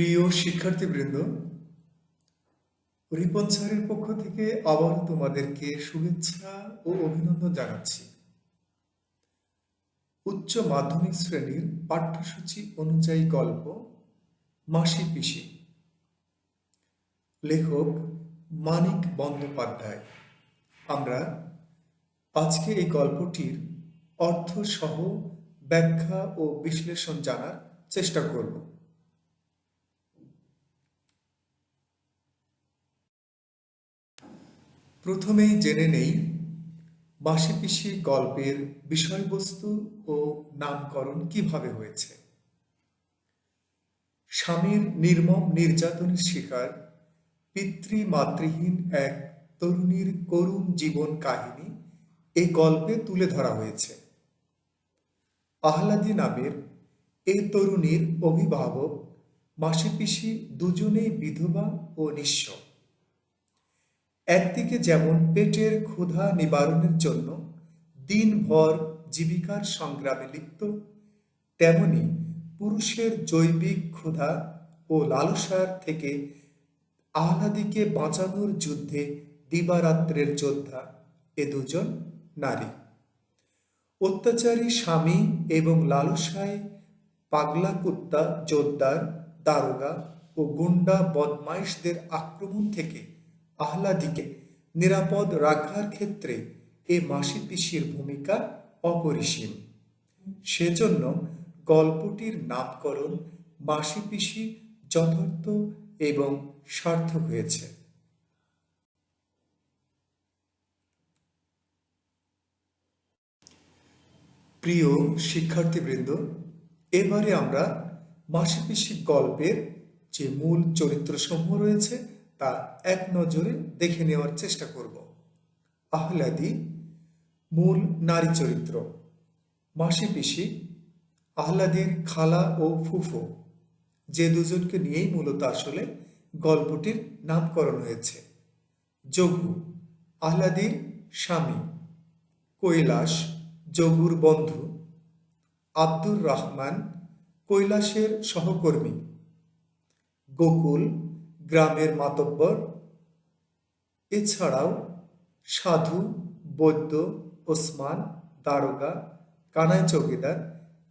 প্রিয় শিক্ষার্থীবৃন্দ, রিপন স্যারের পক্ষ থেকে আবারও তোমাদেরকে শুভেচ্ছা ও অভিনন্দন জানাচ্ছি। উচ্চ মাধ্যমিক শ্রেণীর পাঠ্যসূচি অনুযায়ী গল্প মাসি পিসি, লেখক মানিক বন্দ্যোপাধ্যায়। আমরা আজকে এই গল্পটির অর্থ সহ ব্যাখ্যা ও বিশ্লেষণ জানার চেষ্টা করব। প্রথমেই জেনে নেই মাসি পিসি গল্পের বিষয়বস্তু ও নামকরণ কিভাবে হয়েছে। স্বামীর নির্মম নির্যাতনের শিকার পিতৃমাতৃহীন এক তরুণীর করুণ জীবন কাহিনী এই গল্পে তুলে ধরা হয়েছে। আহ্লাদি নামের এই তরুণীর অভিভাবক মাসি পিসি দুজনেই বিধবা ও নিঃস্ব। একদিকে যেমন পেটের ক্ষুধা নিবারণের জন্য দিনভর জীবিকার সংগ্রামে লিপ্ত, তেমনি পুরুষের জৈবিক ক্ষুধা ও লালসার থেকে আহ্লাদিকে বাঁচানোর যুদ্ধে দিবারাত্রের যোদ্ধা এ দুজন নারী। অত্যাচারী স্বামী এবং লালসায় পাগলা কুত্তা জোরদার দারোগা ও গুন্ডা বদমাইশদের আক্রমণ থেকে আহ্লাদিকে নিরাপদ রাখার ক্ষেত্রে এ মাসি পিসির ভূমিকা অপরিসীম। সেজন্য গল্পটির নামকরণ মাসি পিসি যথার্থ এবং সার্থক হয়েছে। প্রিয় শিক্ষার্থীবৃন্দ, এবারে আমরা মাসি পিসি গল্পের যে মূল চরিত্রসমূহ রয়েছে তা এক নজরে দেখে নেওয়ার চেষ্টা করব। আহ্লাদি মূল নারী চরিত্র, মাসি পিসি আহ্লাদির খালা ও ফুফো, যে দুজনকে নিয়েই মূলত আসলে গল্পটির নামকরণ হয়েছে। যোগু আহ্লাদির স্বামী, কৈলাস যোগুর বন্ধু, আব্দুর রহমান কৈলাসের সহকর্মী, গোকুল গ্রামের মাতব্বর, এছাড়াও সাধু, বৈদ্য, ওসমান, দারোগা, কানাই চৌকিদার,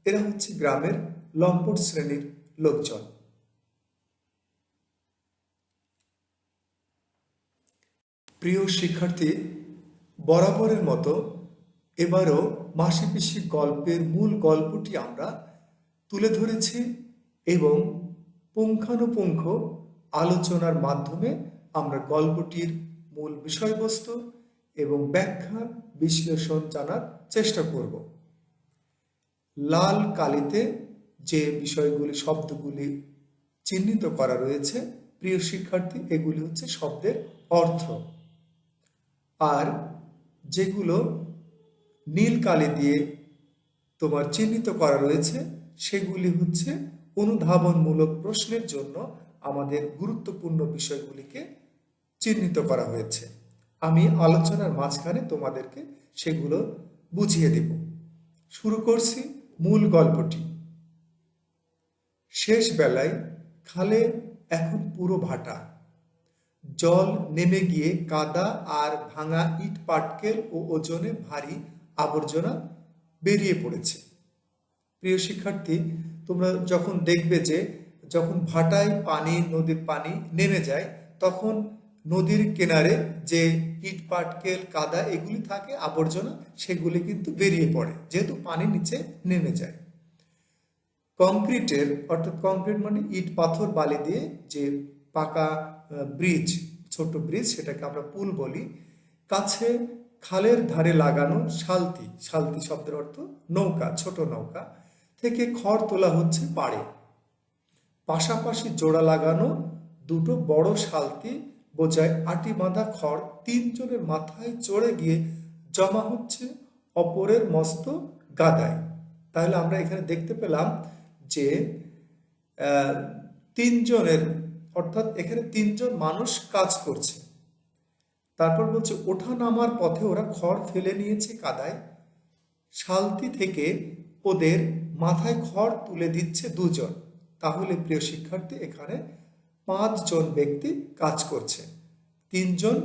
এরা হচ্ছে গ্রামের লম্পট শ্রেণীর লোকজন। প্রিয় শিক্ষার্থী, বরাবরের মতো এবারও মাসি পিসি গল্পের মূল গল্পটি আমরা তুলে ধরেছি এবং পুঙ্খানুপুঙ্খ আলোচনার মাধ্যমে আমরা গল্পটির মূল বিষয়বস্তু এবং ব্যাখ্যা বিশ্লেষণ জানার চেষ্টা করব। লাল কালিতে যে বিষয়গুলি শব্দগুলি চিহ্নিত করা রয়েছে প্রিয় শিক্ষার্থী, এগুলি হচ্ছে শব্দের অর্থ, আর যেগুলো নীল কালি দিয়ে তোমার চিহ্নিত করা রয়েছে সেগুলি হচ্ছে অনুধাবনমূলক প্রশ্নের জন্য আমাদের গুরুত্বপূর্ণ বিষয়গুলিকে চিহ্নিত করা হয়েছে। আমি আলোচনার মাঝখানে তোমাদেরকে সেগুলো বুঝিয়ে দেব। শুরু করছি মূল গল্পটি। শেষ বেলায় খালে এখন পুরো ভাটা, জল নেমে গিয়ে কাদা আর ভাঙা ইট পাটকেল ও ওজনে ভারী আবর্জনা বেরিয়ে পড়েছে। প্রিয় শিক্ষার্থী, তোমরা যখন দেখবে যে যখন ভাটায় পানি, নদীর পানি নেমে যায়, তখন নদীর কিনারে যে ইট পাটকেল কাদা এগুলি থাকে আবর্জনা, সেগুলি কিন্তু বেরিয়ে পড়ে যেহেতু পানি নিচে নেমে যায়। কংক্রিটের, অর্থাৎ কংক্রিট মানে ইট পাথর বালি দিয়ে যে পাকা ব্রিজ, ছোট ব্রিজ, সেটাকে আমরা পুল বলি, কাছে খালের ধারে লাগানো শালতি, শালতি শব্দের অর্থ নৌকা, ছোট নৌকা থেকে খড় তোলা হচ্ছে পাড়ে। পাশাপাশি জোড়া লাগানো দুটো বড় শালতি বোঝায় আটি বাঁধা খড় তিনজনের মাথায় চড়ে গিয়ে জমা হচ্ছে অপরের মস্ত গাদায়। তাহলে আমরা এখানে দেখতে পেলাম যে তিনজনের, অর্থাৎ এখানে তিনজন মানুষ কাজ করছে। তারপর বলছে ওঠা নামার পথে ওরা খড় ফেলে নিয়েছে কাদায়, শালতি থেকে ওদের মাথায় খড় তুলে দিচ্ছে দুজন। তাহলে প্রিয় শিক্ষার্থী, এখানে 5 জন ব্যক্তি কাজ করছে। 3 জন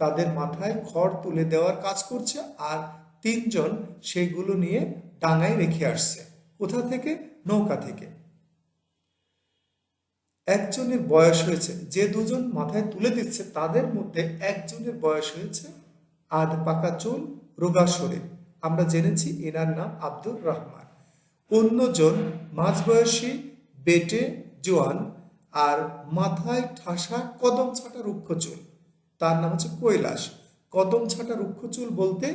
তাদের মাথায় খড় তুলে দেওয়ার কাজ করছে, আর 3 জন সেগুলো নিয়ে ডাঙায় রেখে আসছে। কোথা থেকে? নৌকা থেকে। একজনের বয়স হয়েছে, যে 2জন মাথায় তুলে দিচ্ছে তাদের মধ্যে একজনের বয়স হয়েছে আধ পাকা চুল, রোগা শরীর। আমরা জেনেছি এনার নাম আব্দুর রহমান। অন্যজন মাঝবয়সী, বেটে, জোয়ান, আর মাথায় ঠাসা কদম ছাটা রুক্ষ চুল, তার নাম হচ্ছে কৈলাস। কদম ছাটা রুক্ষ চুল বলতে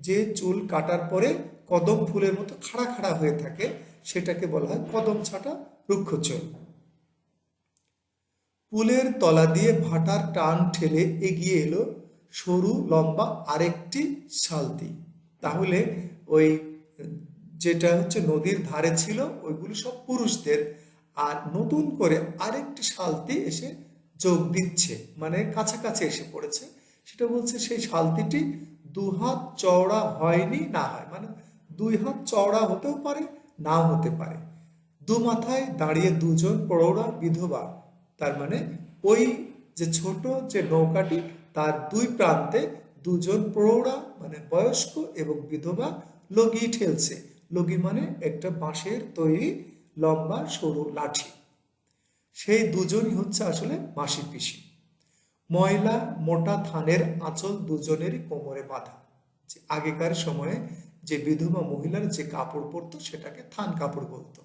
যে চুল কাটার পরে কদম ফুলের মতো খাড়া খাড়া হয়ে থাকে সেটাকে বলা হয় কদম ছাটা রুক্ষ চুল। পুলের তলা দিয়ে ভাটার টান ঠেলে এগিয়ে এলো সরু লম্বা আরেকটি শালতি। তাহলে ওই যেটা হচ্ছে নদীর ধারে ছিল ওইগুলো সব পুরুষদের, আর নতুন করে আরেকটি শালতি এসে যোগ দিচ্ছে, মানে কাছাকাছি এসে পড়েছে। সেটা বলছে সেই শালতিটি 2 হাত চওড়া হয়নি, না হয়, মানে 2 হাত চওড়া হতেও পারে, নাও হতে পারে। মাথায় দাঁড়িয়ে 2 জন প্রৌঢ়া বিধবা, তার মানে ওই যে ছোট যে নৌকাটি তার 2 প্রান্তে 2 জন প্রৌঢ়া মানে বয়স্ক এবং বিধবা লগি ঠেলছে। লগি মানে একটা বাঁশের তৈরি লম্বা সরু লাঠি। সেই 2জনই হচ্ছে আসলে মাসি পিসি। ময়লা মোটা থানের আঁচল 2জনেরই কোমরে বাঁধা। যে আগেকার সময়ে যে বিধবা মহিলার যে কাপড় পরতো সেটাকে থান কাপড় বলতো।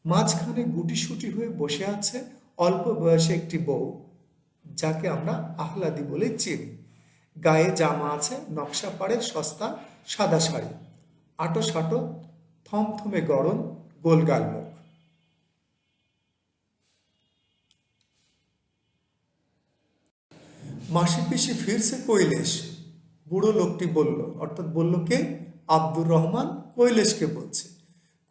মাঝখানে গুটিসুটি হয়ে বসে আছে অল্প বয়সে একটি বউ, যাকে আমরা আহ্লাদি বলে চিনি। গায়ে জামা আছে নকশা পাড়ে সস্তা সাদা শাড়ি, আটো সাটো থমথমে গরম গোলগাল মুখ। মাসি পিসি ফিরছে কৈলেশ, বুড়ো লোকটি বলল, অর্থাৎ বলল কে? আব্দুর রহমান কৈলেশকে বলছে।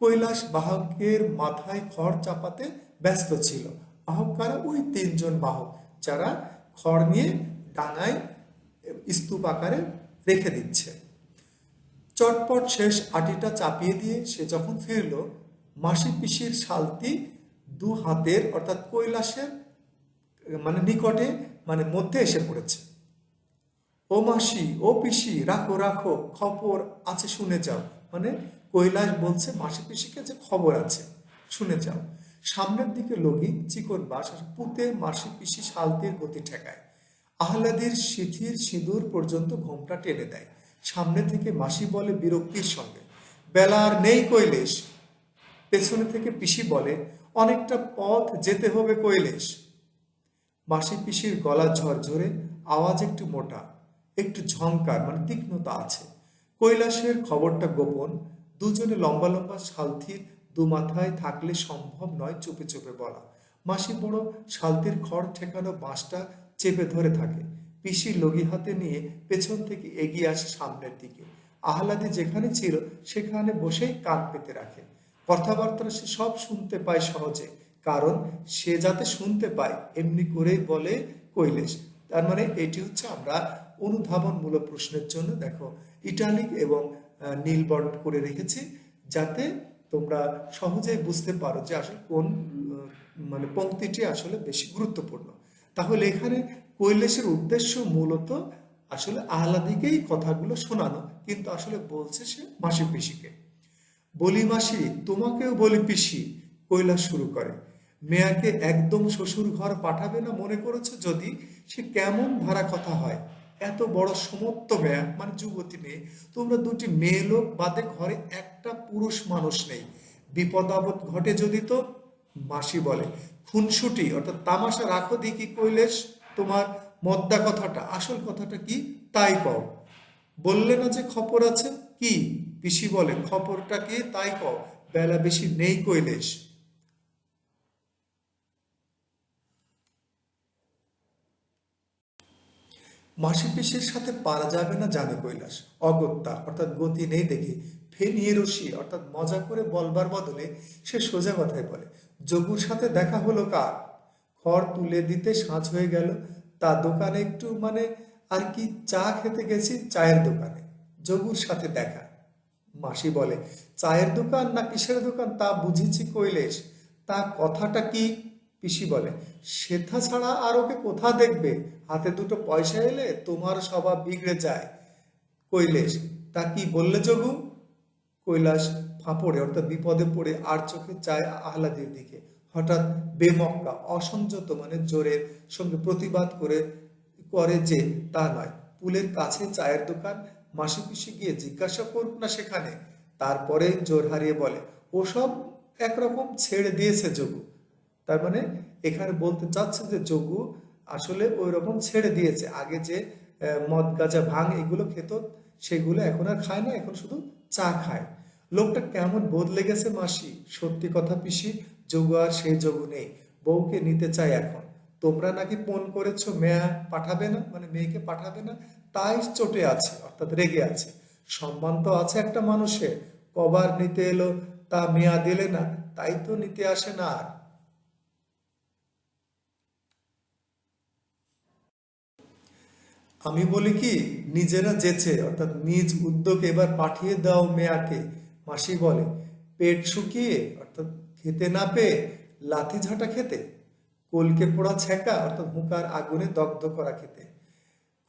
কৈলাস বাহকের মাথায় খড় চাপাতে ব্যস্ত ছিল। বাহক কারা? ওই 3 জন বাহক যারা খড় নিয়ে ডাঙায় স্তূপ আকারে রেখে দিচ্ছে। চটপট শেষ আটিটা চাপিয়ে দিয়ে সে যখন ফিরল, মাসি পিসির শালতি 2 হাতের অর্থাৎ কৈলাসের মানে নিকটে, মানে মধ্যে এসে পড়েছে। ও মাসি, ও পিসি, রাখো রাখো, খবর আছে শুনে যাও। মানে কৈলাস বলছে মাসি পিসিকে যে খবর আছে, শুনে যাও। সামনের দিকে লগি চিকন বাস আর পুঁতে মাসি পিসি শালতির গতি ঠেকায়। আহ্লাদির সিঁথির সিঁদুর পর্যন্ত ঘোমটা টেনে দেয়। সামনে থেকে মাসি বলে বিরক্তির সঙ্গে, বেলা আর নেই কৈলেশ। পেছনে থেকে পিসি বলে, অনেকটা পথ যেতে হবে কৈলেশ। মাসি পিসির গলা ঝরঝরে, আওয়াজ একটু মোটা, একটু ঝংকার মানে তীক্ষ্ণতা আছে। কৈলাসের খবরটা গোপন। 2জনে লম্বা লম্বা শালথির 2 মাথায় থাকলে সম্ভব নয় চুপে চুপে বলা। মাসি বড় শালতির খড় ঠেকানো বাঁশটা চেপে ধরে থাকে। পিসি লগি হাতে নিয়ে পেছন থেকে এগিয়ে আসে সামনের দিকে। আহ্লাদি যেখানে ছিল সেখানে বসেই কান পেতে রাখে। কথাবার্তা সে সব শুনতে পায় সহজে, কারণ সে যাতে শুনতে পায় এমনি করেই বলে কৈলেশ। তার মানে এটি হচ্ছে আমরা অনুধাবনমূলক প্রশ্নের জন্য দেখো ইটালিক এবং নীল বর্ণ করে রেখেছি, যাতে তোমরা সহজেই বুঝতে পারো যে আসলে কোন মানে পংক্তিটি আসলে বেশি গুরুত্বপূর্ণ। তাহলে এখানে কৈলাসের উদ্দেশ্য মূলত আসলে আহ্লাদিকেই কথাগুলো শোনানো, কিন্তু আসলে বলছে সে মাসি পিসিকে। বলি মাসি, তোমাকেও বলি পিসি, কৈলাস শুরু করে। মেয়াকে একদম শ্বশুর ঘর পাঠাবে না মনে করেছো? যদি সে কেমন ধারা কথা হয়! এত বড় সমত্ব মেয়া, মানে যুবতী মেয়ে, তোমরা 2টি মেয়ে লোক বাদে ঘরে একটা পুরুষ মানুষ নেই। বিপদ আপদ ঘটে যদি তো? মাসি বলে, খুনসুটি অর্থাৎ তামাশা রাখো দেখি কৈলেশ, তোমার মদ্দা কথাটা, আসল কথাটা কি তাই কও। বললে না যে খবর আছে? কি? পিসি বলে, খবরটা কি তাই কও, বেলা বেশি নেই কৈলেশ। মাসি পিসির সাথে পারা যাবে না জানে কৈলাস। অগত্যা অর্থাৎ গতি নেই দেখে ফেনিয়ে রসি অর্থাৎ মজা করে বলবার বদলে সে সোজা কথায় বলে, যোগুর সাথে দেখা হলো কার? খড় তুলে দিতে সাঁঝ হয়ে গেল, তা দোকানে একটু মানে আর কি চা খেতে গেছি চায়ের দোকানে। যোগুর সাথে দেখা। মাসি বলে, চায়ের দোকান না কিসের দোকান তা বুঝেছি কৈলেশ, তা কথাটা কি? পিসি বলে, সেথা ছাড়া আর ওকে কোথা দেখবে? হাতে দুটো পয়সা এলে তোমার স্বভাব বিগড়ে যায়। কৈলেশ, তা কি বললে যোগু? কৈলাস ফাঁপড়ে অর্থাৎ বিপদে পড়ে আর চোখে চায় আহ্লাদের দিকে। হঠাৎ বেমক্কা অসংযত মানে জোরের সঙ্গে প্রতিবাদ করে যে তা নয়। পুলের কাছে চায়ের দোকান, মাসি পিসি গিয়ে জিজ্ঞাসা করুক না সেখানে। তারপরে জোর হারিয়ে বলে, ওসব একরকম ছেড়ে দিয়েছে যোগু। তার মানে এখানে বলতে চাচ্ছে যে যোগু আসলে ওই রকম ছেড়ে দিয়েছে। আগে যে মদ গাঁজা ভাঙ এগুলো খেত, সেগুলো এখন আর খায় না, এখন শুধু চা খায়। লোকটা কেমন বদলে গেছে মাসি। সত্যি কথা পিসি, যোগু আর সেই যোগু নেই। বউকে নিতে চাই এখন। তোমরা নাকি পণ করেছো মেয়া পাঠাবে না, মানে মেয়েকে পাঠাবে না, তাই চটে আছে অর্থাৎ রেগে আছে। সম্মান তো আছে একটা মানুষের, কবার নিতে এলো তা মেয়া দিলে না, তাই তো নিতে আসে না আর। আমি বলি কি, নিজেরা যেচে অর্থাৎ নিজ উদ্যোগে এবার পাঠিয়ে দাও মেয়াকে। মাসি বলে, পেট শুকিয়ে অর্থাৎ খেতে না পেয়ে লাথি ঝাঁটা খেতে, কলকে পোড়া ছ্যাঁকা অর্থাৎ হুঁকার আগুনে দগ্ধ করা খেতে,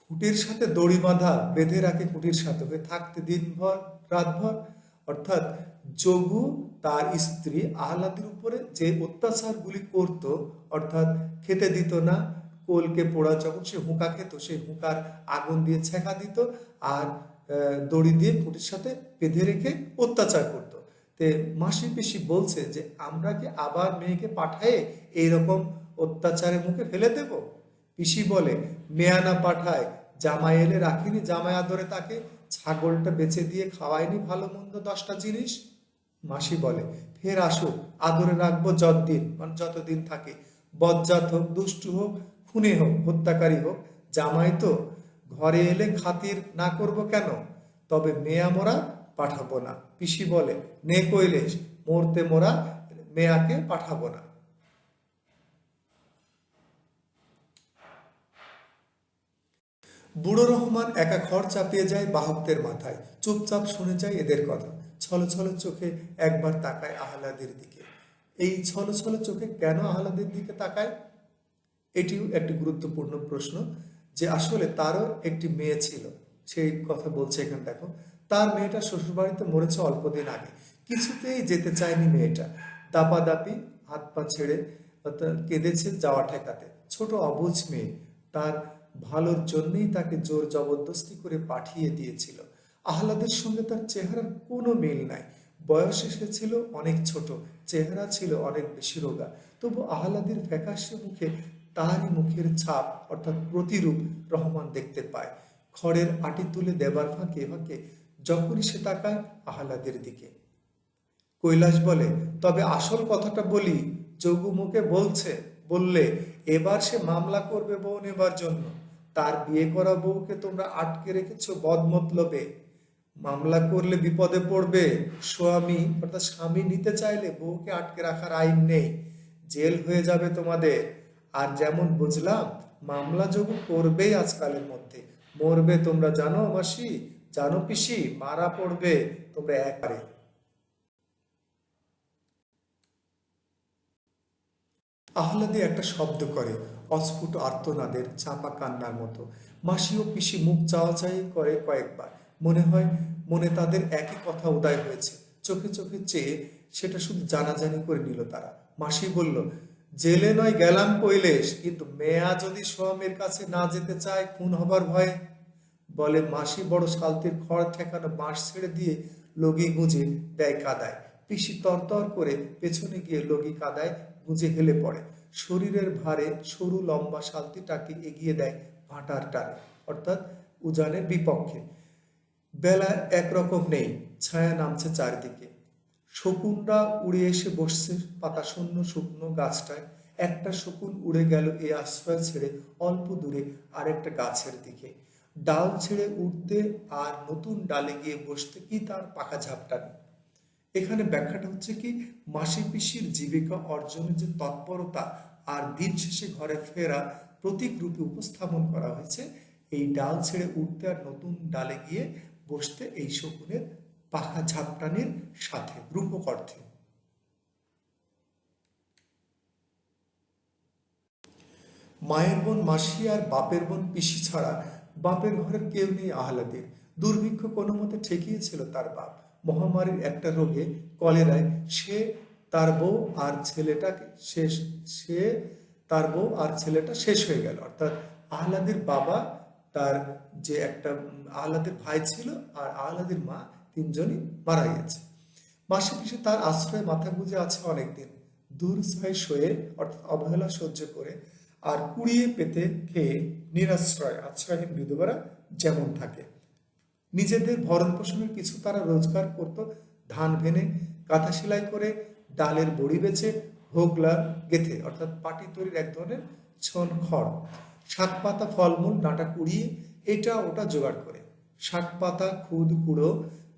খুঁটির সাথে দড়ি বাঁধা বেঁধে রাখে খুঁটির সাথে হয়ে থাকতে দিনভর রাতভর। অর্থাৎ যোগু তার স্ত্রী আহ্লাদের উপরে যে অত্যাচারগুলি করত, অর্থাৎ খেতে দিত না, কোলকে পোড়া যখন সে হুঁকা খেত সেই হুঁকার আগুন দিয়ে ছ্যাঁকা দিত, আর দড়ি দিয়ে খুঁটির সাথে বেঁধে রেখে অত্যাচার করত। তে মাসি পিসি বলছে যে আমরা কি আবার মেয়েকে পাঠায়ে এইরকম অত্যাচারের মুখে ফেলে দেব? পিসি বলে, মেয়া না পাঠায় জামাই এলে রাখিনি জামাই আদরে তাকে, ছাগলটা বেচে দিয়ে খাওয়ায়নি ভালো মন্দ 10টা জিনিস। মাসি বলে, ফের আসুক, আদরে রাখবো যতদিন মানে যতদিন থাকে, বজ্জাত হোক, দুষ্টু হোক, খুনে হোক, হত্যাকারী হোক, জামাই তো, ঘরে এলে খাতির না করব কেন? তবে মেয়া মোরা পাঠাবো না। পিসি বলে, নে কৈলেশ, মরতে মোরা মেয়াকে পাঠাবো না। বুড়ো রহমান একা খড় চাপিয়ে যায় বাহকদের মাথায়, চুপচাপ শুনে যায় এদের কথা। ছলো ছলো চোখে একবার তাকায় আহ্লাদের দিকে। এই ছলো ছলো চোখে কেন আহ্লাদের দিকে তাকায়? এটিও একটি গুরুত্বপূর্ণ প্রশ্ন। যে আসলে তারও একটি মেয়ে ছিল, সেই কথা বলছে এখানে দেখো। তার মেয়েটা শ্বশুরবাড়িতে মরেছে অল্পদিন আগে। কিছুতেই যেতে চায়নি মেয়েটা, দাপাদাপি হাত পা ছেড়ে অর্থাৎ কেঁদেছে যাওয়া ঠেকাতে। ছোট অবুঝ মেয়ে, তার ভালোর জন্যই তাকে জোর জবরদস্তি করে পাঠিয়ে দিয়েছিল। আহ্লাদের সঙ্গে তার চেহারার কোনো মিল নাই। বয়সে সে ছিল অনেক ছোট, চেহারা ছিল অনেক বেশি রোগা। তবু আহ্লাদের ফ্যাকাশে মুখে তারই মুখের ছাপ অর্থাৎ প্রতিরূপ রহমান দেখতে পায়। খড়ের আটি তুলে দেবার ফাঁকে ফাঁকে যখনই সে তাকায় আহ্লাদের দিকে। কৈলাস বলে, তবে আসল কথাটা বলি। যোগু মুখে বললে এবার সে মামলা করবে বউ নেবার জন্য। তার বিয়ে করা বউকে তোমরা আটকে রেখেছো বদমতলবে। মামলা করলে বিপদে পড়বে। স্বামী নিতে চাইলে বউকে আটকে রাখার আইন নেই, জেল হয়ে যাবে তোমাদের। আর যেমন বুঝলাম মামলা যোগু করবেই আজকালের মধ্যে। মরবে তোমরা জানো মাসি, জানো পিসি, মারা পড়বে তোমরা একবারে। আহ্লাদে একটা শব্দ করে, অস্ফুট আর্তনাদের চাপা কান্নার মতো। মাসি ও পিসি মুখ চাওয়াচাই করে কয়েকবার। মনে হয় মনে তাদের একই কথা উদয় হয়েছে। চোখে চোখে চেয়ে সেটা শুধু জানাজানি করে নিল তারা। মাসি বলল, জেলে নয় গেলাম কৈলেশ, কিন্তু মেয়া যদি স্বামীর কাছে না যেতে চায় খুন হবার ভয়ে। বলে মাসি বড় শালতির খড় ঠেকানো বাঁশ ছেড়ে দিয়ে লগি গুঁজে দেয় কাদায়। পিসি তরতর করে পেছনে গিয়ে লগি কাদায় গুঁজে হেলে পড়ে। শরীরের ভারে সরু লম্বা শালতিটাকে এগিয়ে দেয় ভাটার টানে অর্থাৎ উজানের বিপক্ষে। বেলা একরকম নেই, ছায়া নামছে চারিদিকে। শকুনরা উড়ে এসে বসছে পাতাশূন্য শুকনো গাছটায়। একটা শকুন উড়ে গেল এই আশ্রয় ছেড়ে অল্প দূরে আরেকটা গাছের দিকে। ডাল ছেড়ে উঠতে আর নতুন ডালে গিয়ে বসতে কি তার পাখা ঝাপটানি। এখানে ব্যাখ্যাটা হচ্ছে কি, মাসি পিসির জীবিকা অর্জনের যে তৎপরতা আর দিন শেষে ঘরে ফেরা প্রতীক রূপে উপস্থাপন করা হয়েছে এই ডাল ছেড়ে উঠতে আর নতুন ডালে গিয়ে বসতে এই শকুনের পাখা ঝাপটানির সাথে রূপক অর্থে। মায়ের বোন মাসি আর বাপের বোন পিসি ছাড়া বাপের ঘরের কেউ নেই আহ্লাদের। দুর্ভিক্ষ কোনো মতে ঠেকিয়েছিল তার বাপ। মহামারীর একটা রোগে, কলেরায়, সে তার বউ আর ছেলেটাকে শেষ সে তার বউ আর ছেলেটা শেষ হয়ে গেল। অর্থাৎ আহ্লাদের বাবা, তার যে একটা আহ্লাদের ভাই ছিল, আর আহ্লাদের মা, তিনজনই মারা গেছে। মাসে পিসে তার আশ্রয়ে মাথা গুঁজে আছে অনেকদিন। দূরছাই সয়ে, অর্থাৎ অবহেলা সহ্য করে, আর কুড়িয়ে পেতে খেয়ে নিরাশ্রয় আশ্রয়হীন বিধবারা যেমন থাকে। নিজেদের ভরণ পোষণের কিছু তারা রোজগার করত ধান ভেনে, কাঁথা সেলাই করে, ডালের বড়ি বেচে, হোগলা গেথে, অর্থাৎ পাটি তৈরির এক ধরনের ছন খড়, শাক পাতা, ফলমূল, ডাঁটা কুড়িয়ে এটা ওটা জোগাড় করে। শাক পাতা, খুদ কুড়ো,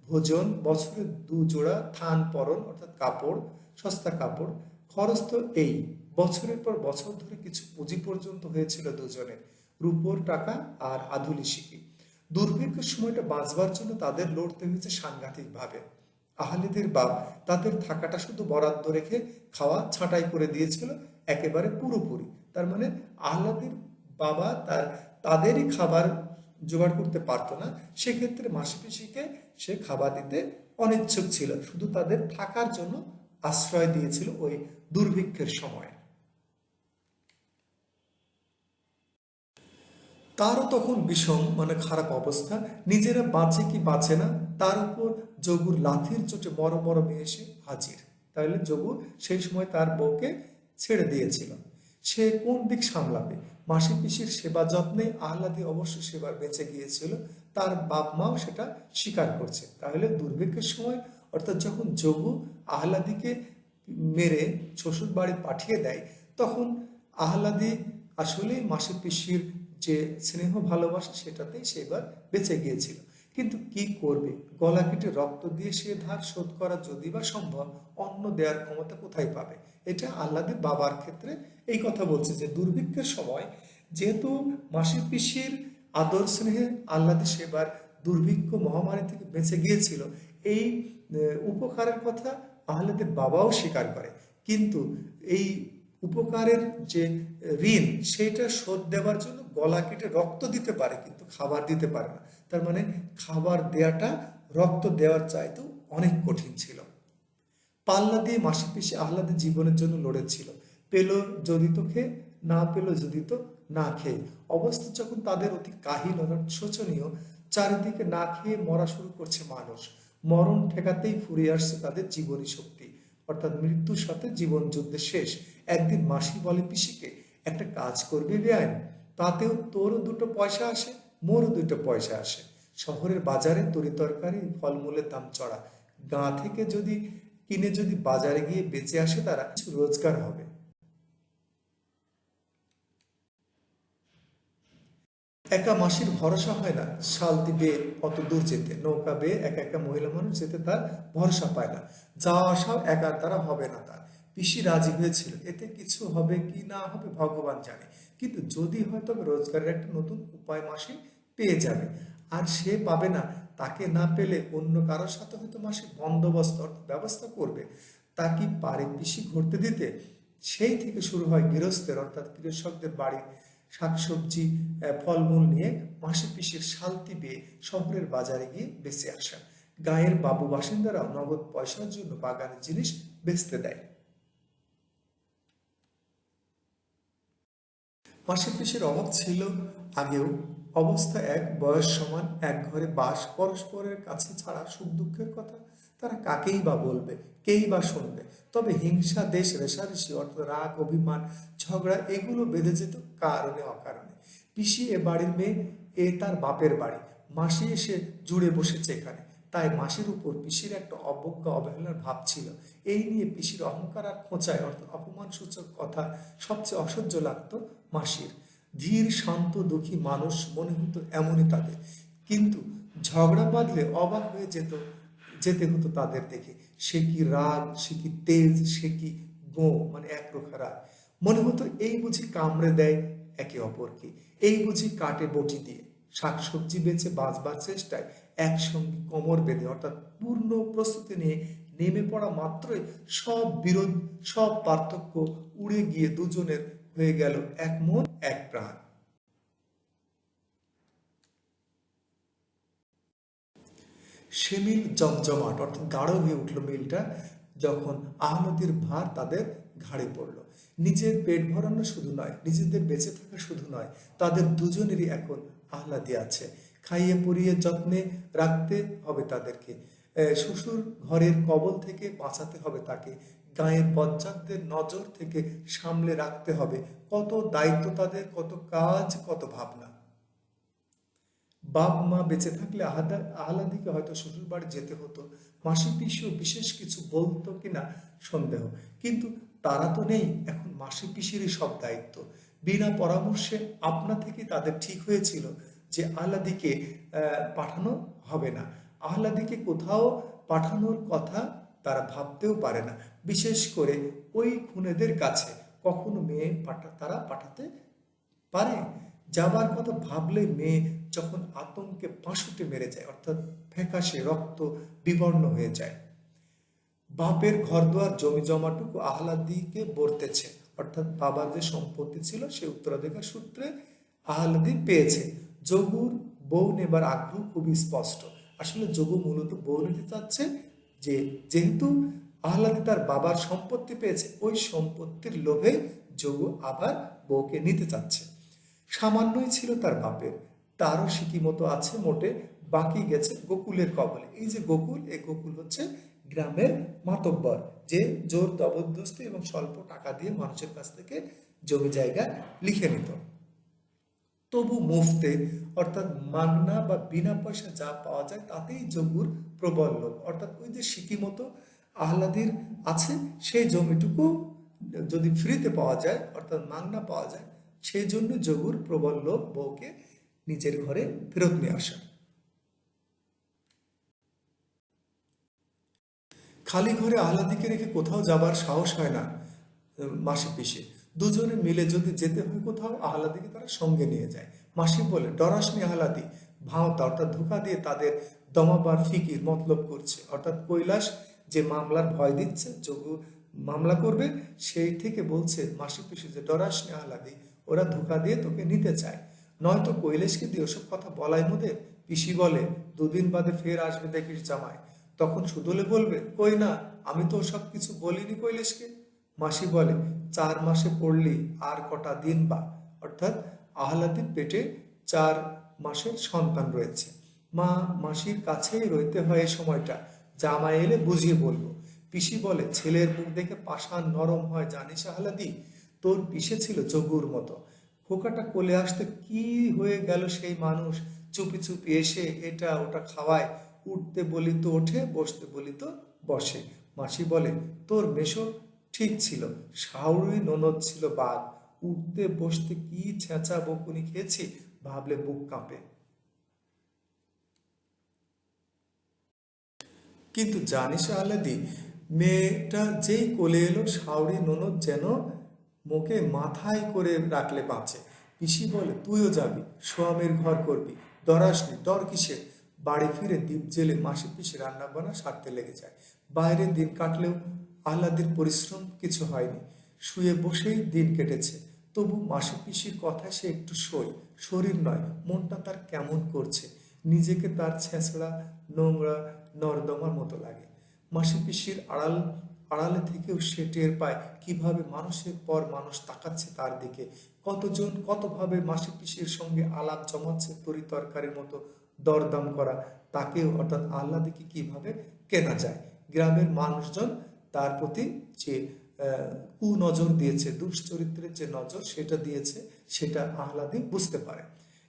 ভোজন, বছরে 2 জোড়া থান পরন, অর্থাৎ কাপড়, সস্তা কাপড়। খরচ তো এই। বছরের পর বছর ধরে কিছু পুঁজি পর্যন্ত হয়েছিল দুজনের, রূপোর টাকা আর আধুলি শিখি। দুর্ভিক্ষের সময়টা বাঁচবার জন্য তাদের লড়তে হয়েছে সাংঘাতিকভাবে। আহলেদের বাপ তাদের থাকাটা শুধু বরাদ্দ রেখে খাওয়া ছাঁটাই করে দিয়েছিল একেবারে পুরোপুরি। তার মানে আহলাদের বাবা তাদেরই খাবার জোগাড় করতে পারতো না, সেক্ষেত্রে মাসি পিসিকে সে খাবার দিতে অনিচ্ছুক ছিল, শুধু তাদের থাকার জন্য আশ্রয় দিয়েছিল ওই দুর্ভিক্ষের সময়। তারও তখন বিষম, মানে খারাপ অবস্থা। নিজেরা বাঁচে কি বাঁচে না, তার উপর যোগুর লাথির চোটে বড় বড় মেয়ে এসে হাজির। তাহলে যোগু সেই সময় তার বউকে ছেড়ে দিয়েছিল। সে কোন দিক সামলাবে? মাসি পিসির সেবা যত্নে আহ্লাদি অবশ্য সেবার বেঁচে গিয়েছিল, তার বাপ মাও সেটা স্বীকার করছে। তাহলে দুর্ভিক্ষের সময়, অর্থাৎ যখন যোগু আহ্লাদিকে মেরে শ্বশুর বাড়ি পাঠিয়ে দেয়, তখন আহ্লাদি আসলেই মাসি পিসির যে স্নেহ ভালোবাসা সেটাতেই সে এবার বেঁচে গিয়েছিল। কিন্তু কি করবে? গলা কেটে রক্ত দিয়ে সে ধার শোধ করা যদি বা সম্ভব, অন্ন দেওয়ার ক্ষমতা কোথায় পাবে? এটা আহ্লাদের বাবার ক্ষেত্রে এই কথা বলছে যে দুর্ভিক্ষের সময় যেহেতু মাসি পিসির আদর স্নেহে আহ্লাদি সেবার দুর্ভিক্ষ মহামারী থেকে বেঁচে গিয়েছিল, এই উপকারের কথা আহ্লাদের বাবাও স্বীকার করে। কিন্তু এই উপকারের যে ঋণ, সেইটা শোধ দেওয়ার জন্য গলা কেটে রক্ত দিতে পারে, কিন্তু খাবার দিতে পারে না। তার মানে খাবার দেওয়াটা রক্ত দেওয়ার চাইতেও অনেক কঠিন ছিল। পাল্লা দিয়ে মাসি পিসি আহ্লাদের জীবনের জন্য লড়েছিল। পেল যদি তো খেয়ে, না পেল যদি তো না খেয়ে। অবস্থা যখন তাদের অতি কাহিল অর্থাৎ শোচনীয়, চারিদিকে না খেয়ে মরা শুরু করছে মানুষ। মরণ ঠেকাতেই ফুরিয়ে আসছে তাদের জীবনী শক্তি, অর্থাৎ মৃত্যুর সাথে জীবন যুদ্ধের শেষ। একদিন মাসি বলে পিসিকে, একটা কাজ করবি বেআইন, তাতেও তোরও 2 পয়সা আসে, মোরও 2 পয়সা আসে। শহরের বাজারে তরি তরকারি ফলমূলের দাম চড়া, গাঁ থেকে যদি কিনে যদি বাজারে গিয়ে বেঁচে আসে তারা, কিছু রোজগার হবে। একা মাসির ভরসা হয় না শালতি বেয়ে অত দূর যেতে। নৌকা বেয়ে একা একা মহিলা মানুষ যেতে তার ভরসা পায় না। যাওয়া আসাও একার দ্বারা হবে না তার। পিসি রাজি হয়েছিল, এতে কিছু হবে কি না হবে ভগবান জানে, কিন্তু যদি হয় তবে রোজগারের একটা নতুন উপায় মাসি পেয়ে যাবে। আর সে পাবে না, তাকে না পেলে অন্য কারোর সাথে হয়তো মাসি বন্দোবস্ত অর্থাৎ ব্যবস্থা করবে। তা কি পারে পিসি ঘুরতে দিতে? সেই থেকে শুরু হয় গৃহস্থের অর্থাৎ কৃষকদের বাড়ির শাকসবজি, ফলমূল নিয়ে মাসি পিসির শালতি বেয়ে শহরের বাজারে গিয়ে বেঁচে আসা। গাঁয়ের বাবু বাসিন্দারাও নগদ পয়সার জন্য বাগানের জিনিস বেচতে দেয়। মাসি পিসির অভাব ছিল আগেও। অবস্থা এক, বয়স সমান, এক ঘরে বাস, পরস্পরের কাছে ছাড়া সুখ দুঃখের কথা তারা কাকেই বা বলবে, কেই বা শুনবে? তবে হিংসা, দেশ রেষারেষি, অর্থাৎ রাগ, অভিমান, ঝগড়া, এগুলো বেঁধে যেত কারণে অকারণে। পিসি এ বাড়ির মেয়ে, এ তার বাপের বাড়ি, মাসি এসে জুড়ে বসেছে এখানে। তাই মাসির উপর পিসির একটা অবজ্ঞা অবহেলার ভাব ছিল। এই নিয়ে পিসির অহংকার আর খোঁচায় অর্থাৎ অপমানসূচক কথা সবচেয়ে অসহ্য লাগতো মাসির। ধীর শান্ত দুঃখী মানুষ মনে হতো এমনই তাদের, কিন্তু ঝগড়া বাঁধলে অবাক হয়ে যেতে হতো তাদের দেখে। সে কি রাগ, সে কি তেজ, সে কি গো, মানে একরোখা রাগ। মনে হতো এই বুঝি কামড়ে দেয় একে অপরকে, এই বুঝি কাটে বটি দিয়ে। শাকসবজি বেচে বাঁচবার চেষ্টায় একসঙ্গে কোমর বেঁধে অর্থাৎ পূর্ণ প্রস্তুতি নিয়ে নেমে পড়া মাত্রই সব বিরোধ, সব পার্থক্য উড়ে গিয়ে দুজনের হয়ে গেল এক মন এক প্রাণ। সে মিল জমজমাট, অর্থাৎ গাঢ় হয়ে উঠল মিলটা যখন আহলাদির ভার তাদের ঘাড়ে পড়ল। নিজের পেট ভরানো শুধু নয়, নিজেদের বেঁচে থাকা শুধু নয়, তাদের দুজনেরই এখন আহলাদি আছে। খাইয়ে পরিয়ে যত্নে রাখতে হবে তাদেরকে, শ্বশুর ঘরের কবল থেকে বাঁচাতে হবে তাকে, গায়ের বজ্জাতদের নজর থেকে সামলে রাখতে হবে। কত দায়িত্ব তাদের, কত কাজ, কত ভাবনা। বাপ মা বেঁচে থাকলে আহলাদিকে হয়তো শ্বশুর বাড়ি যেতে হতো, মাসি পিসিও বিশেষ কিছু বলতো কিনা সন্দেহ, কিন্তু তারা তো নেই। এখন মাসি পিসিরই সব দায়িত্ব। বিনা পরামর্শে আপনা থেকে তাদের ঠিক হয়েছিল যে আহলাদিকে পাঠানো হবে না। আহলাদিকে কোথাও পাঠানোর কথা তারা ভাবতেও পারে না, বিশেষ করে ওই খুনেদের কাছে। কখনো মেয়ে তারা পাঠাতে পারে? যাবার কথা ভাবলে মেয়ে যখন আতঙ্কে পাশুটে মেরে যায়, অর্থাৎ ফ্যাকাশে রক্ত বিবর্ণ হয়ে যায়। বাপের ঘরদুয়ার জমি জমাটুকু আহলাদিকে বর্তেছে, অর্থাৎ বাবার যে সম্পত্তি ছিল সে উত্তরাধিকার সূত্রে আহলাদি পেয়েছে। যোগুর বউ নেবার আগ্রহ খুবই স্পষ্ট। আসলে যোগু মূলত বউ নিতে চাচ্ছে, যে যেহেতু আহলাদি তার বাবার সম্পত্তি পেয়েছে, ওই সম্পত্তির লোভে যোগু আবার বউকে নিতে চাচ্ছে। সামান্যই ছিল তার বাপের, তারও সিকিমতো আছে মোটে, বাকি গেছে গোকুলের কবলে। এই যে গোকুল, এই গোকুল হচ্ছে গ্রামের মাতব্বর, যে জোর জবরদস্তি এবং স্বল্প টাকা দিয়ে মানুষের কাছ থেকে জমি জায়গা লিখে নিত। তবু মুফতে, অর্থাৎ মাগনা বা বিনা পয়সা যা পাওয়া যায় তাতেই যোগুর প্রবল লোভ। অর্থাৎ ওই যে সিকিমতো আহলাদির আছে, সেই জমিটুকু যদি ফ্রিতে পাওয়া যায়, অর্থাৎ মাগনা পাওয়া যায়, সেই জন্য যোগুর প্রবল লোভ বউকে নিজের ঘরে ফেরত নিয়ে আসা। খালি ঘরে আহলাদিকে রেখে কোথাও যাবার সাহস হয় না মাসি পিসি। দুজনে মিলে যদি যেতে হয় কোথাও, আহলাদিকে তারা সঙ্গে নিয়ে যায়। মাসি বলে, ডরাসনি আহলাদি, ভাঁওতা, অর্থাৎ ধোঁকা দিয়ে তাদের দমাবার ফিকির মতলব করছে। অর্থাৎ কৈলাস যে মামলার ভয় দিচ্ছে, যোগু মামলা করবে, সেই থেকে বলছে মাসি পিসি যে ডরাসনি আহলাদি, ওরা ধোঁকা দিয়ে তোকে নিতে চায়। নয়তো কৈলাসকে দিয়ে ওসব কথা বলাই মোদের। পিসি বলে, দুদিন বাদে ফের আসবে দেখিস জামাই। তখন সুদলে বলবে, কই না, আমি তো সব কিছু বলিনি কৈলাসকে। মাসি বলে, 4 মাসে পড়লি আর কটা দিন বা। অর্থাৎ আহলাদির পেটে 4 মাসের সন্তান রয়েছে। মা মাসির কাছেই রইতে হয় এই সময়টা, জামাই এলে বুঝিয়ে বলবো। পিসি বলে, ছেলের মুখ দেখে পাষাণ নরম হয় জানিস আহলাদি, তোর পিসে ছিল যোগুর মতো। খোকাটা কোলে আসতে কি হয়ে গেল সেই মানুষ, চুপি চুপি এসে এটা ওটা খাওয়ায়, উঠতে বলি তো ওঠে, বসতে বলি তো বসে। মাসি বলে, তোর মেশো ঠিক ছিল, শাওরি ননদ ছিল বাঘ, উঠতে বসতে কি ছেঁচা বকুনি খেয়েছি, ভাবলে বুক কাঁপে। কিন্তু জানিস আহলাদি, মেয়েটা যেই কোলে এলো, শাওরি ননদ যেন মুখে মাথায় করে রাখলে বাঁচে। পিসি বলে, তুইও যাবি, সোয়ামীর ঘর করবি, ডরাসনি, ডর কিসের। বাড়ি ফিরে দ্বীপ জেলে মাসি পিসি রান্না বান্না সারতে লেগে যায়। বাইরে দিন কাটলেও আহ্লাদের পরিশ্রম কিছু হয়নি, শুয়ে বসেই দিন কেটেছে। তবু মাসি পিসির কথায় সে একটু সই, শরীর নয়, মনটা তার কেমন করছে, নিজেকে তার ছেঁচড়া নোংরা নর্দমার মতো লাগে। মাসি পিসির আড়ালে থেকেও সে টের পায় কিভাবে মানুষের পর মানুষ তাকাচ্ছে তার দিকে। কতজন কতভাবে মাসি পিসির সঙ্গে আলাপ জমাচ্ছে তরি তরকারির মতো। দরদাম করা তাকেও, অর্থাৎ আহ্লাদিকে কিভাবে কেনা যায়। গ্রামের মানুষজন তার প্রতি যে কুনজর দিয়েছে, দুশ্চরিত্রের যে নজর সেটা দিয়েছে, সেটা আহ্লাদি বুঝতে পারে।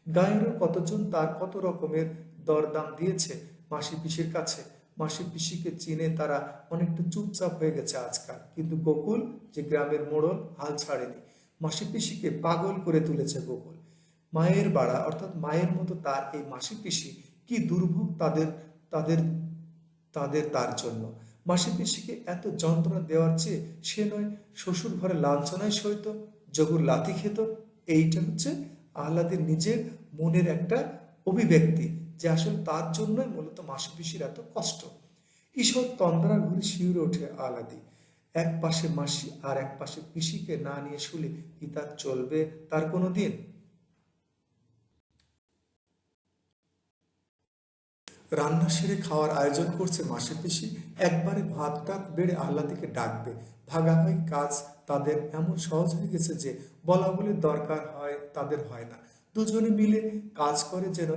গায়েরও কতজন তার কত রকমের দরদাম দিয়েছে মাসি পিসির কাছে। মাসি পিসিকে চিনে তারা অনেকটা চুপচাপ হয়ে গেছে আজকাল, কিন্তু গোকুল যে গ্রামের মোড়ল হাল ছাড়েনি। মাসি পিসিকে পাগল করে তুলেছে গোকুল। মায়ের বাড়া, অর্থাৎ মায়ের মতো তার এই মাসি পিসি, কি দুর্ভোগ তাদের তাদের তাদের তার জন্য। মাসি পিসিকে এত যন্ত্রণা দেওয়ার চেয়ে সে নয় শ্বশুর ঘরে লাঞ্ছনায় সইত, জগুর লাথি খেত। এইটা হচ্ছে আহ্লাদের নিজের মনের একটা অভিব্যক্তি, যে আসলে তার জন্যই মূলত মাসি পিসির এত কষ্ট। ঈষৎ তন্দ্রার ঘরে শিউরে ওঠে আহ্লাদি। এক পাশে মাসি আর এক পাশে পিসিকে না নিয়ে শুলে কি তার চলবে তার কোনো দিন? রান্না সেরে খাওয়ার আয়োজন করছে মাসি পিসি। একবারে ভাত টাত বেড়ে আহ্লাদিকে ডাকবে। ভাগাভাগি কাজ তাদের এমন সহজ হয়ে গেছে যে বলা বলি দরকার হয় তাদের হয় না। দুজনে মিলে কাজ করে যেন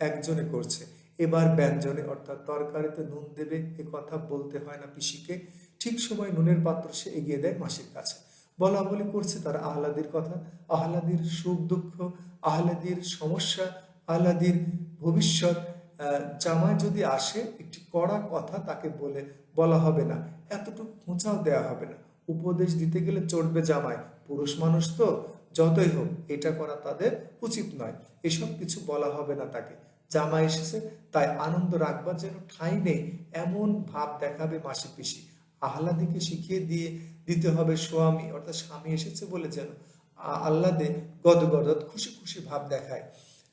একজনে করছে। এবার ব্যঞ্জনে অর্থাৎ তরকারিতে নুন দেবে এ কথা বলতে হয় না পিসিকে। ঠিক সময় নুনের পাত্র সে এগিয়ে দেয় মাসির কাছে। বলা বলি করছে তারা আহ্লাদির কথা, আহ্লাদির সুখ দুঃখ, আহ্লাদির সমস্যা, আহ্লাদির ভবিষ্যৎ। জামাই যদি আসে একটি কড়া কথা তাকে বলা হবে না, এতটুকু খোঁচাও দেওয়া হবে না। উপদেশ দিতে গেলে চড়বে জামাই, পুরুষ মানুষ তো, যতই হোক এটা করা তাদের উচিত নয়, এসব কিছু বলা হবে না তাকে। জামাই এসেছে তাই আনন্দ রাখবার যেন ঠাঁই নেই এমন ভাব দেখাবে মাসি পিসি। আহ্লাদিকে শিখিয়ে দিতে হবে স্বামী অর্থাৎ স্বামী এসেছে বলে যেন আহ্লাদে গদগদ খুশি খুশি ভাব দেখায়।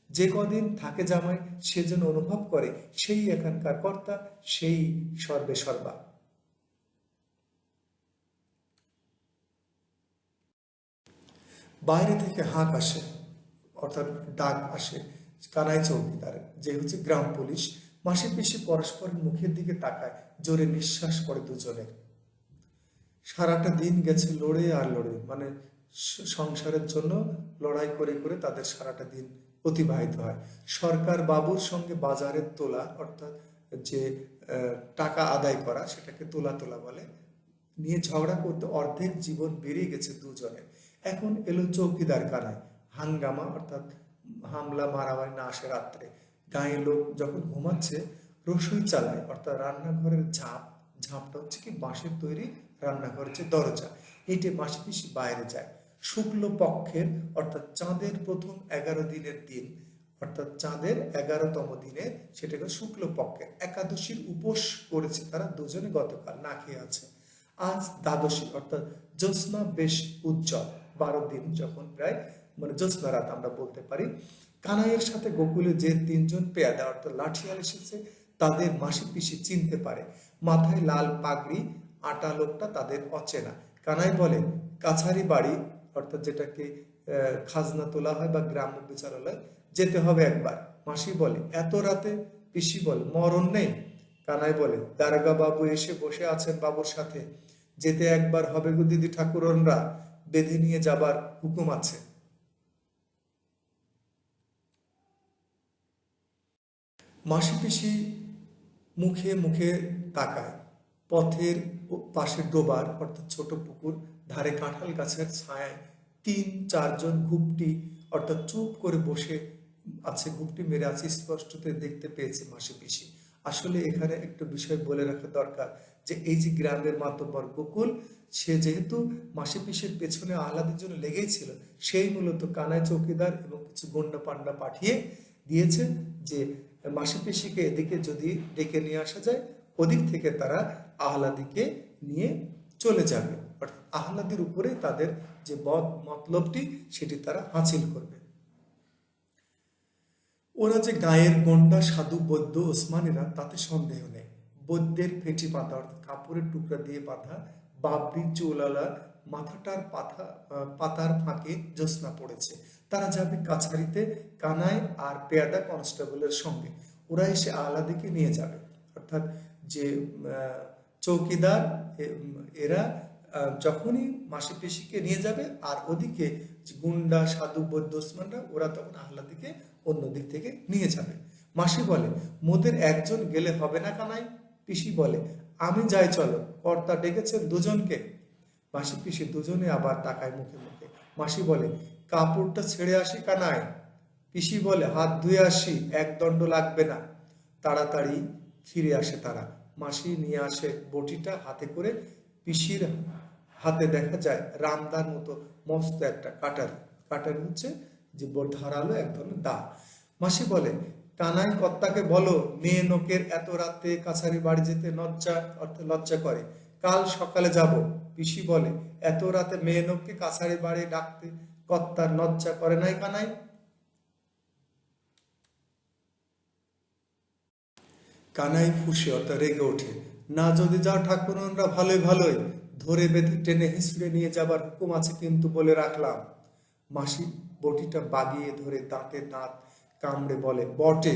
যে কদিন থাকে জামাই সে যেন অনুভব করে সেই এখানকার কর্তা, সেই সর্বে সর্বা। বাইরে থেকে হাঁক আসে অর্থাৎ ডাক আসে কানাই চৌকিদারের, যে হচ্ছে গ্রাম পুলিশ। মাসি পিসি পরস্পরের মুখের দিকে তাকায়, জোরে নিঃশ্বাস পড়ে দুজনের। সারাটা দিন গেছে লড়ে আর লড়ে, মানে সংসারের জন্য লড়াই করে করে তাদের সারাটা দিন অতিবাহিত হয়। সরকার বাবুর সঙ্গে বাজারের তোলা অর্থাৎ যে টাকা আদায় করা সেটাকে তোলা তোলা বলে, নিয়ে ঝগড়া করতে অর্ধেক জীবন বেরিয়ে গেছে দুজনের। এখন এলো চৌকিদার কানায়। হাঙ্গামা অর্থাৎ হামলা মারামারি না আসে রাত্রে। গাঁয়ের লোক যখন ঘুমাচ্ছে রসুই চালায় অর্থাৎ রান্নাঘরের ঝাঁপটা হচ্ছে কি বাঁশের তৈরি, রান্নাঘরের যে দরজা এটে মাসি পিসি বাইরে যায়। শুক্ল পক্ষের অর্থাৎ চাঁদের প্রথম 11 দিনের দিন অর্থাৎ চাঁদের 11তম দিনে, সেটাকে শুক্ল পক্ষের একাদশীর উপোস করেছে তারা দুজনে, গতকাল না খেয়ে আছে। আজ দ্বাদশী অর্থাৎ জ্যোৎস্না বেশ উজ্জ্বল, 12 দিন যখন প্রায় মানে জ্যোৎস্না রাত আমরা বলতে পারি। কানাইয়ের সাথে গোকুলে যে 3জন পেয়াদা অর্থাৎ লাঠিয়াল এসেছে তাদের মাসি পিসি চিনতে পারে। মাথায় লাল পাগড়ি, আটা লোকটা তাদের অচেনা। কানাই বলে কাছারি বাড়ি অর্থাৎ যেটাকে খাজনা তোলা হয় বা গ্রাম্য বিচারালয় যেতে হবে একবার। মাসি বলে এত রাতে? পিসি বলে মরণ নেই। কানাই বলে দারোগা বাবু এসে বসে আছেন বাবুর সাথে, যেতে একবার হবে গো দিদি ঠাকুরনরা, বেঁধে নিয়ে যাবার হুকুম আছে। মাসি পিসি মুখে মুখে তাকায়। পথের পাশে ডোবার অর্থাৎ ছোট পুকুর ধারে কাঁঠাল গাছের ছায়ায় 3-4 জন ঘুপটি অর্থাৎ চুপ করে বসে আছে, ঘুপটি মেরে আছে, স্পষ্টতে দেখতে পেয়েছে মাসি পিসি। আসলে এখানে একটু বিষয় বলে রাখা দরকার যে এই যে গ্রামের মাতব্বর গোকুল, সে যেহেতু মাসি পিসির পেছনে আহ্লাদের জন্য লেগেই ছিল, সেই মূলত কানাই চৌকিদার এবং কিছু গন্ডা পান্ডা পাঠিয়ে দিয়েছে যে মাসি পিসিকে এদিকে যদি ডেকে নিয়ে আসা যায় ওদিক থেকে তারা আহ্লাদিকে নিয়ে চলে যাবে, অর্থাৎ আহ্লাদের উপরে তাদের যে মতলবটি সেটি তারা হাসিল করবে। ওরা যে গায়ের গন্ডা সাধু বৈদ্য ওসমানীরা তাতে সন্দেহ নেই। বৈদ্যের ফেটি পাতা অর্থাৎ কাপড়ের টুকরা দিয়ে বাঁধা বাবরি চুলালা মাথাটার পাতার ফাঁকে জ্যোৎস্না পড়েছে। তারা যাবে কাছারিতে কানাই আর পেয়াদা কনস্টেবলের সঙ্গে। ওরা এসে আহ্লাদিকে নিয়ে যাবে অর্থাৎ যে চৌকিদার এরা যখনই মাসি পিসিকে নিয়ে যাবে আর ওদিকে গুন্ডা সাধু বৈদ্য ওসমানরা ওরা তখন আহ্লাদিকে অন্য দিক থেকে নিয়ে যাবে। মাসি বলে মোদের একজন গেলে হবে না কানাই? পিসি বলে আমি যাই চলো, কর্তা ডেকেছেন দুজনকে। মাসি পিসি দুজনে আবার তাকায় মুখে মুখে। মাসি বলে কাপড়টা ছেড়ে আসি কানাই। পিসি বলে হাত ধুয়ে আসি, এক দণ্ড লাগবে না। তাড়াতাড়ি ফিরে আসে তারা। মাসি নিয়ে আসে বটিটা হাতে করে। পিসির হাতে দেখা যায় রামদার মতো মস্ত একটা কাটারি। কাটারি হচ্ছে যে ধারালো এক ধরনের দা। মাসি বলে কানাই কর্তাকে বলো মেয়ে নোকের এত রাতে কাছারি বাড়ি যেতে লজ্জা অর্থে লজ্জা করে, কাল সকালে যাব। পিসি বলে এত রাতে মেয়ে নোককে কাছারি বাড়ি ডাকতে কর্তার লজ্জা করে নাই কানাই? কানাই ফুঁসে অর্থাৎ রেগে ওঠে, না যদি যাও ঠাকুরনরা ভালোই ভালোই, ধরে বেঁধে টেনে হিঁচড়ে নিয়ে যাবার হুকুম আছে কিন্তু বলে রাখলাম। মাসি বটিটা বাগিয়ে ধরে দাঁতে দাঁত কামড়ে বলে, বটে,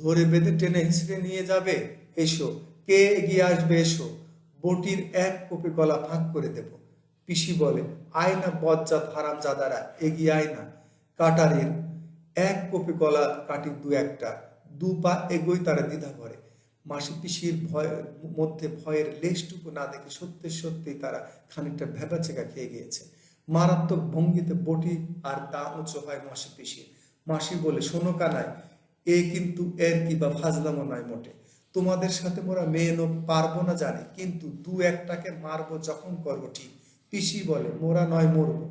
ধরে বেঁধে টেনে হিঁচড়ে নিয়ে যাবে? এসো, কে এগিয়ে আসবে, এসো, বটির এক কোপে গলা ফাঁক করে দেব। পিসি বলে, আয় না বজ্জাত হারামজাদারা, এগিয়ে আয় না। কাটারের এক কোপে গলা কাটি দু একটা, দু পা এগোই তারা দ্বিধা করে। মাসি পিসির মধ্যে ভয়ের লেশটুকু না দেখে সত্যি সত্যি তারা খানিকটা ভ্যাবাচেকা খেয়ে গিয়েছে। মারাত্মক ভঙ্গিতে বটি আর দা উঁচু হয় মাসি পিসির। মাসি বলে, শোনো কানাই, এ কিন্তু এর কি বা ফাজলামো নয় মোটে। তোমাদের সাথে মোরা মেয়েনো পারবো না জানি, কিন্তু দু একটাকে মারবো যখন করবো ঠিক। পিসি বলে, মোরা নয় মরবো।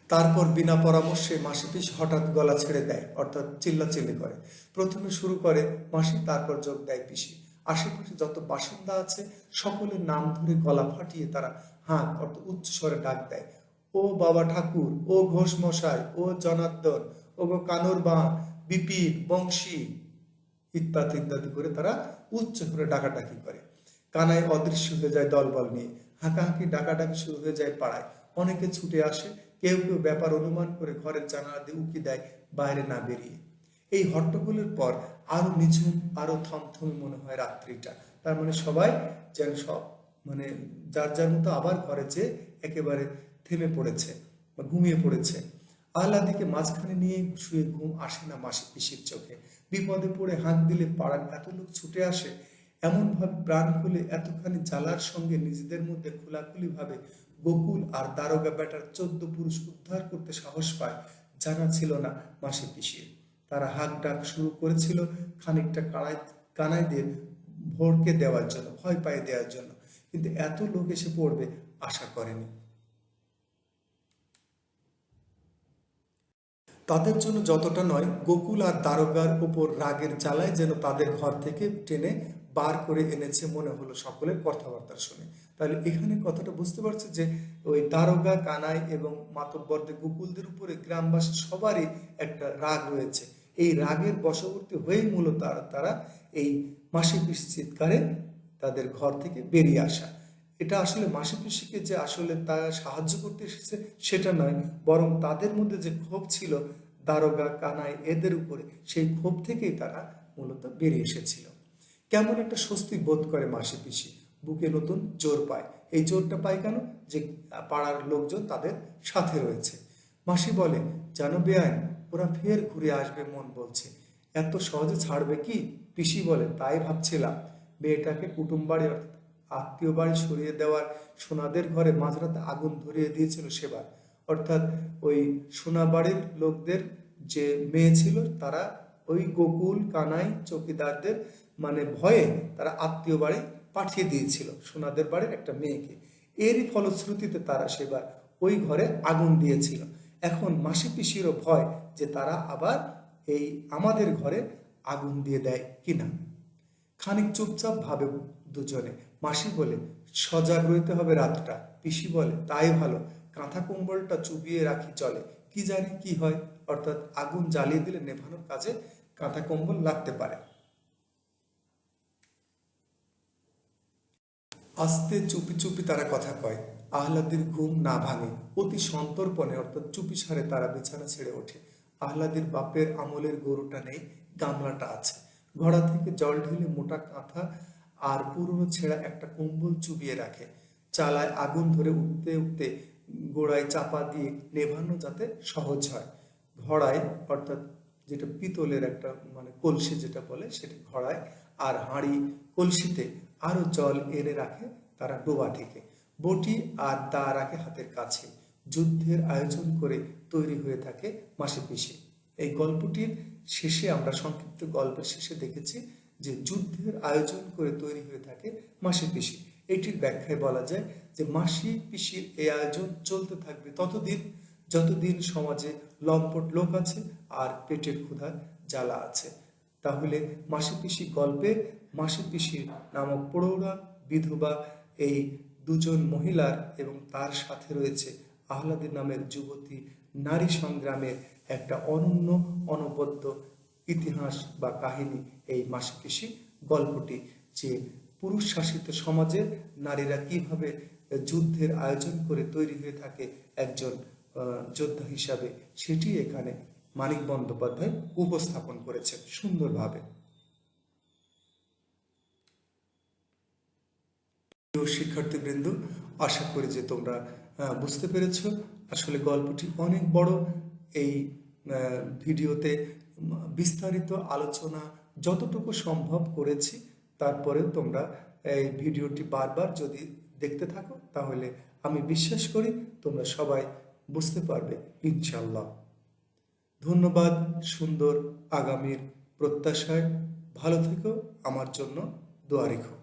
তারপর বিনা পরামর্শে মাসি পিসি হঠাৎ গলা ছেড়ে দেয়, অর্থাৎ চিল্লাচিল্লি করে। প্রথমে শুরু করে মাসি, তারপর যোগ দেয় পিসি। আশেপাশে যত বাসিন্দা আছে সকলের নাম ধরে গলা ফাটিয়ে তারা হাঁক অর্থাৎ উচ্চ স্বরে ডাক দেয়, ও বাবা ঠাকুর, ও ঘোষ মশাই, ও জনার্দন, ও গো কানুর বাঁ, বিপিন, বংশী ইত্যাদি ইত্যাদি করে তারা উচ্চ করে ডাকাডাকি করে। কানাই অদৃশ্য হয়ে যায় দলবল নিয়ে। হাঁকাহাঁকি ডাকাডাকি শুরু হয়ে যায় পাড়ায়। অনেকে ছুটে আসে, কেউ কেউ ব্যাপার অনুমান করে ঘরের জানালা দিয়ে উকি দেয় বাইরে না বেরিয়ে। এই হট্টগোলের পর আরো নিঝুম, আরো থমথমে মনে হয় রাত্রিটা। তার মানে সবাই যেন সব মানে যার যার মতো আবার ঘরে যেয়ে একেবারে থেমে পড়েছে বা ঘুমিয়ে পড়েছে। আহ্লাদিকে মাঝখানে নিয়ে শুয়ে ঘুম আসে না মাসি পিসির চোখে। বিপদে পড়ে হাঁক দিলে পাড়ার এত লোক ছুটে আসে, এমনভাবে প্রাণ খুলে এতখানি জ্বালার সঙ্গে নিজেদের মধ্যে খোলাখুলি ভাবে গোকুল আর দারোগা বেটার 14 পুরুষ উদ্ধার করতে সাহস পায়, জানা ছিল না মাসি পিসির। তারা হাঁক ডাক শুরু করেছিল খানিকটা কানাইদের ভড়কে দেওয়ার জন্য, ভয় পাইয়ে দেওয়ার জন্য, কিন্তু এত লোক এসে পড়বে আশা করেনি। তাদের জন্য যতটা নয়, গোকুল আর দারোগার উপর রাগের জ্বালায় যেন তাদের ঘর থেকে টেনে বার করে এনেছে মনে হলো সকলের কথাবার্তা শুনে। তাহলে এখানে কথাটা বুঝতে পারছে যে ওই দারোগা, কানাই এবং মাতব্বরদের, গোকুলদের উপরে গ্রামবাসী সবারই একটা রাগ রয়েছে। এই রাগের বশবর্তী হয়েই মূলত তারা এই মাসি পিসি চিৎকারে তাদের ঘর থেকে বেরিয়ে আসা। এটা আসলে মাসি পিসিকে যে আসলে তারা সাহায্য করতে এসেছে সেটা নয়, বরং তাদের মধ্যে যে ক্ষোভ ছিল দারোগা, কানাই এদের উপরে, সেই ক্ষোভ থেকেই তারা মূলত বেরিয়ে এসেছিল। কেমন একটা স্বস্তি বোধ করে মাসি পিসি, বুকে নতুন জোর পায়। এই জোরটা পায় কেন? যে পাড়ার লোকজন তাদের সাথে রয়েছে। মাসি বলে, জানো বেআইন, ওরা ফের ঘুরে আসবে মন বলছে। এত সহজে ছাড়বে কি? পিসি বলে, তাই ভাবছিলাম। মেয়েটাকে কুটুম বাড়ি অর্থাৎ আত্মীয় বাড়ি সরিয়ে দেওয়ার সোনাদের ঘরে মাঝরাতে আগুন ধরিয়ে দিয়েছিল সেবার। অর্থাৎ ওই সোনা বাড়ির লোকদের যে মেয়ে ছিল তারা ওই গোকুল, কানাই, চৌকিদারদের মানে ভয়ে তারা আত্মীয় বাড়ি পাঠিয়ে দিয়েছিল সোনাদের বাড়ির একটা মেয়েকে। এরই ফলশ্রুতিতে তারা সেবার ওই ঘরে আগুন দিয়েছিল। এখন মাসি পিসিরও ভয় যে তারা আবার এই আমাদের ঘরে আগুন দিয়ে দেয় কিনা। খানিক চুপচাপ ভাবে দুজনে। মাসি বলে, সজাগ রইতে হবে রাতটা। পিসি বলে, তাই ভালো, কাঁথা কম্বলটা চুবিয়ে রাখি চলে, কি জানি কি হয়। অর্থাৎ আগুন জ্বালিয়ে দিলে নেভানোর কাজে কাঁথা কম্বল লাগতে পারে। আস্তে চুপি চুপি তারা কথা কয়। আহ্লাদির ঘুম না ভাঙে। অতি সন্তর্পণে অর্থাৎ চুপিসারে তারা বিছানা ছেড়ে ওঠে। আহ্লাদির বাপের আমলের গরুটা নেই, গামলাটা আছে। ঘোড়া থেকে জল ঢেলে মোটা কাঁথা আর পুরনো ছেঁড়া একটা কম্বল চুবিয়ে রাখে। চালায় আগুন ধরে উঠতে উঠতে গোড়ায় চাপা দিয়ে নেভানো যাতে সহজ হয়। ঘড়ায় অর্থাৎ যেটা পিতলের একটা মানে কলসি যেটা বলে সেটা ঘড়ায়, আর হাঁড়ি কলসিতে আরো জল এনে রাখে তারা ডোবা থেকে। বটি আর দা রাখে হাতের কাছে। যুদ্ধের আয়োজন করে তৈরি হয়ে থাকে মাসি পিসি। এই গল্পটির শেষে আমরা সংক্ষিপ্ত গল্পের শেষে দেখেছি যে যুদ্ধের আয়োজন করে তৈরি হয়ে থাকে মাসি পিসি। এটির ব্যাখ্যায় বলা যায় যে মাসি পিসির এই আয়োজন চলতে থাকবে ততদিন যতদিন সমাজে লম্পট লোক আছে আর পেটের ক্ষুধা জ্বালা আছে। তাহলে মাসি পিসি গল্পে মাসি পিসির নামক প্রৌঢ়া বিধবা এই দুজন মহিলার এবং তার সাথে রয়েছে আহ্লাদী নামের যুবতী নারী সংগ্রামের একটা অনন্য অনবদ্য ইতিহাস বা কাহিনী এই মাসি পিসি গল্পটি, যে পুরুষ শাসিত সমাজে নারীরা কিভাবে যুদ্ধের আয়োজন করে তৈরি হয়ে থাকে একজন যোদ্ধা হিসাবে, সেটি এখানে মানিক বন্দ্যোপাধ্যায় উপস্থাপন করেছেন সুন্দরভাবে। প্রিয় শিক্ষার্থীবৃন্দ, আশা করি যে তোমরা বুঝতে পেরেছ। আসলে গল্পটি অনেক বড়। এই ভিডিওতে বিস্তারিত আলোচনা যতটুকু সম্ভব করেছি, তারপরেও তোমরা এই ভিডিওটি বারবার যদি দেখতে থাকো তাহলে আমি বিশ্বাস করি তোমরা সবাই বুঝতে পারবে ইনশাল্লাহ। ধন্যবাদ। সুন্দর আগামীর প্রত্যাশায় ভালো থেকো, আমার জন্য দোয়া রেখো।